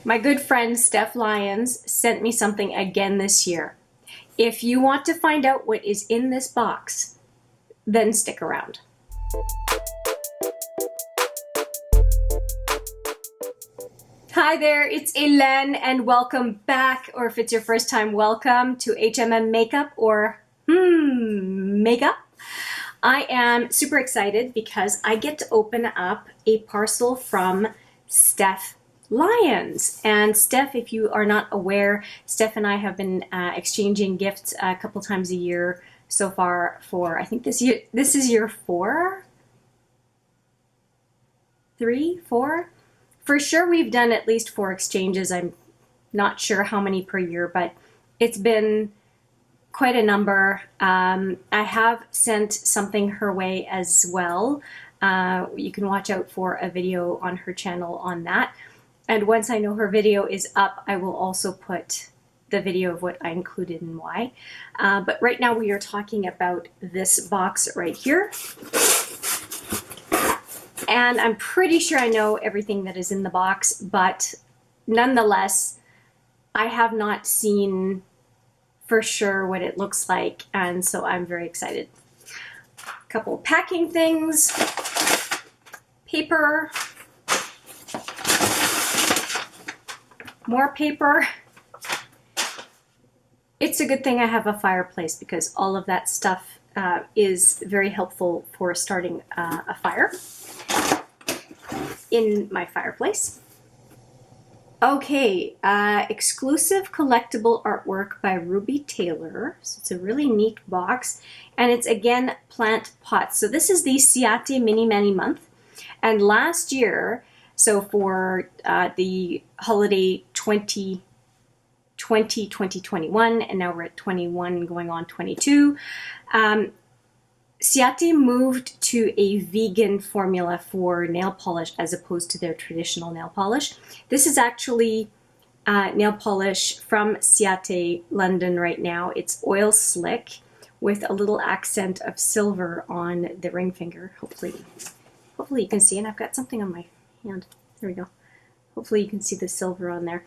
My good friend Steph Lyons sent me something again this year. If you want to find out what is in this box, then stick around. Hi there, it's Hélène and welcome back, or if it's your first time, welcome to HMM Makeup or Makeup. I am super excited because I get to open up a parcel from Steph Lyons. And Steph, if you are not aware, Steph and I have been exchanging gifts a couple times a year so far for, I think this is year 4? 3? 4? For sure we've done at least 4 exchanges. I'm not sure how many per year, but it's been quite a number. I have sent something her way as well. You can watch out for a video on her channel on that. And once I know her video is up, I will also put the video of what I included and why. But right now we are talking about this box right here. And I'm pretty sure I know everything that is in the box, but nonetheless, I have not seen for sure what it looks like, and so I'm very excited. A couple packing things, paper, more paper. It's a good thing I have a fireplace because all of that stuff is very helpful for starting a fire in my fireplace. Okay, exclusive collectible artwork by Ruby Taylor. So it's a really neat box, and it's again plant pots. So this is the Ciao Mini Mani month, and last year, so for the holiday 2021, and now we're at 21 going on 22, Ciao moved to a vegan formula for nail polish as opposed to their traditional nail polish. This is actually nail polish from Ciao London right now. It's oil slick with a little accent of silver on the ring finger. Hopefully you can see, and I've got something on my hand. There we go. Hopefully you can see the silver on there.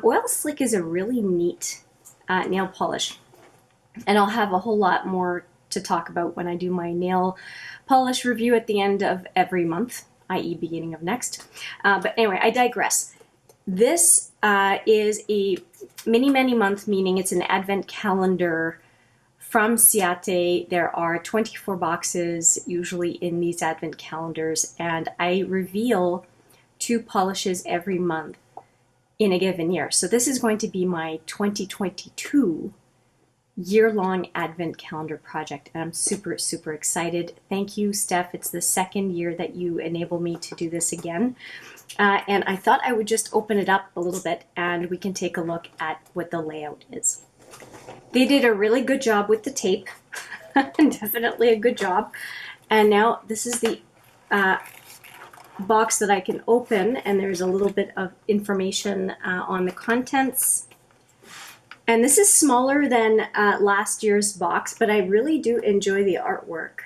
Oil slick is a really neat nail polish, and I'll have a whole lot more to talk about when I do my nail polish review at the end of every month, i.e. beginning of next. But anyway, I digress. This is a mini mani month, meaning it's an advent calendar from Ciao. There are 24 boxes usually in these advent calendars, and I reveal 2 polishes every month in a given year. So this is going to be my 2022 year-long advent calendar project, and I'm super excited. Thank you, Steph. It's the 2nd year that you enable me to do this again, and I thought I would just open it up a little bit and we can take a look at what the layout is. They did a really good job with the tape. Definitely a good job. And now this is the box that I can open, and there's a little bit of information on the contents. And this is smaller than last year's box, but I really do enjoy the artwork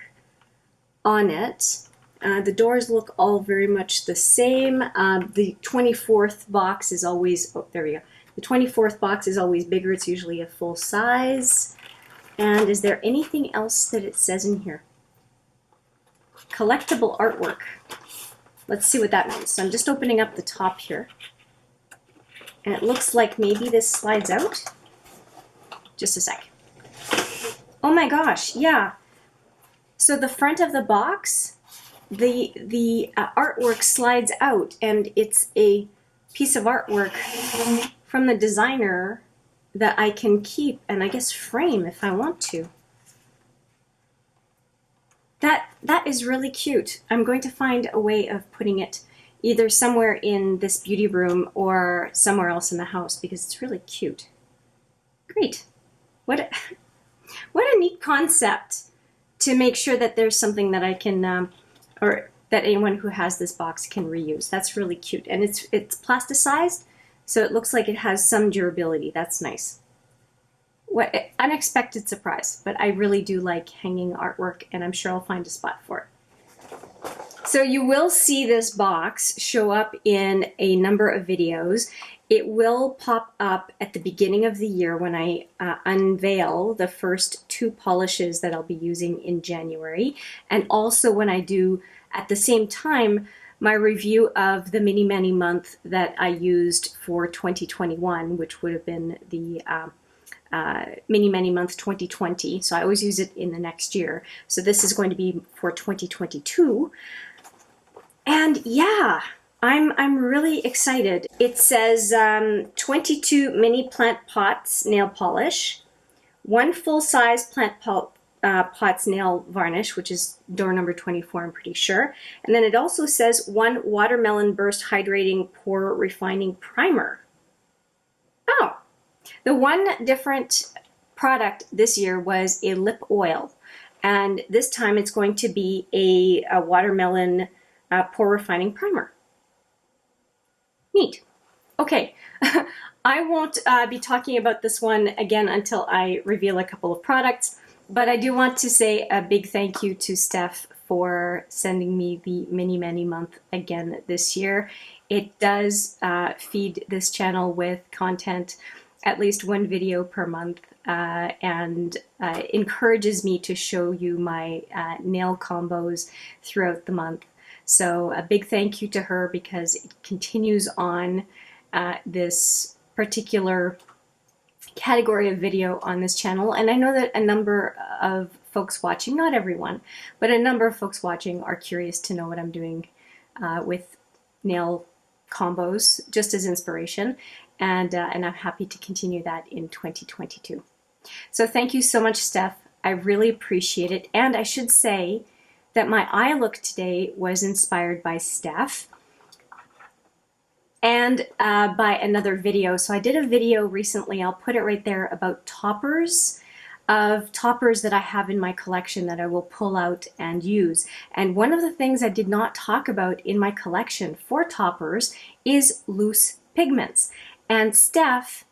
on it. The doors look all very much the same. The 24th box is always, oh, there we go. The 24th box is always bigger. It's usually a full size. And is there anything else that it says in here? Collectible artwork. Let's see what that means. So I'm just opening up the top here. And it looks like maybe this slides out. Just a sec. Oh my gosh, yeah. So the front of the box, the artwork slides out, and it's a piece of artwork from the designer that I can keep and I guess frame if I want to. That is really cute. I'm going to find a way of putting it either somewhere in this beauty room or somewhere else in the house because it's really cute. Great. What a neat concept to make sure that there's something that I can, or that anyone who has this box can reuse. That's really cute. And it's plasticized, so it looks like it has some durability. That's nice. What unexpected surprise, but I really do like hanging artwork, and I'm sure I'll find a spot for it. So you will see this box show up in a number of videos. It will pop up at the beginning of the year when I unveil the first 2 polishes that I'll be using in January, and also when I do at the same time my review of the Mini Mani month that I used for 2021, which would have been the Mini Mani month 2020. So I always use it in the next year. So this is going to be for 2022. And yeah, I'm really excited. It says 22 mini plant pots nail polish, 1 full-size plant pots nail varnish, which is door number 24, I'm pretty sure. And then it also says 1 watermelon burst hydrating pore refining primer. Oh, the one different product this year was a lip oil, and this time it's going to be a watermelon pore refining primer. Neat. Okay, I won't be talking about this one again until I reveal a couple of products, but I do want to say a big thank you to Steph for sending me the Mini Mani month again this year. It does feed this channel with content, at least 1 video per month, and encourages me to show you my nail combos throughout the month. So a big thank you to her, because it continues on this particular category of video on this channel. And I know that a number of folks watching, not everyone, but a number of folks watching are curious to know what I'm doing with nail combos, just as inspiration. And I'm happy to continue that in 2022. So thank you so much, Steph. I really appreciate it. And I should say that my eye look today was inspired by Steph and by another video. So I did a video recently, I'll put it right there, about toppers that I have in my collection that I will pull out and use. And one of the things I did not talk about in my collection for toppers is loose pigments. And Steph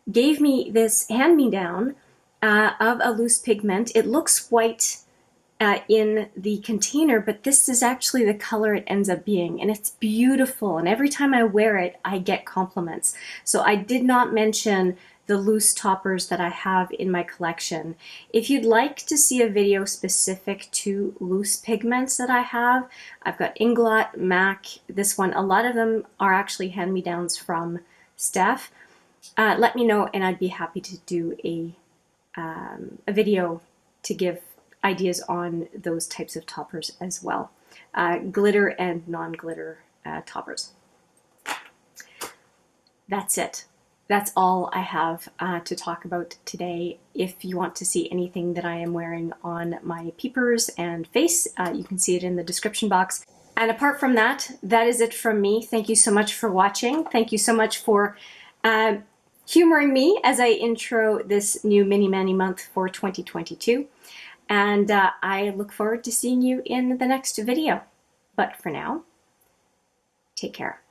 gave me this hand-me-down of a loose pigment. It looks white in the container, but this is actually the color it ends up being, and it's beautiful, and every time I wear it I get compliments. So I did not mention the loose toppers that I have in my collection. If you'd like to see a video specific to loose pigments that I have, I've got Inglot, MAC, this one. A lot of them are actually hand-me-downs from Steph. Let me know and I'd be happy to do a video to give ideas on those types of toppers as well. Glitter and non-glitter toppers. That's it. That's all I have to talk about today. If you want to see anything that I am wearing on my peepers and face, you can see it in the description box. And apart from that, that is it from me. Thank you so much for watching. Thank you so much for humoring me as I intro this new Mini Mani month for 2022. And I look forward to seeing you in the next video. But for now, take care.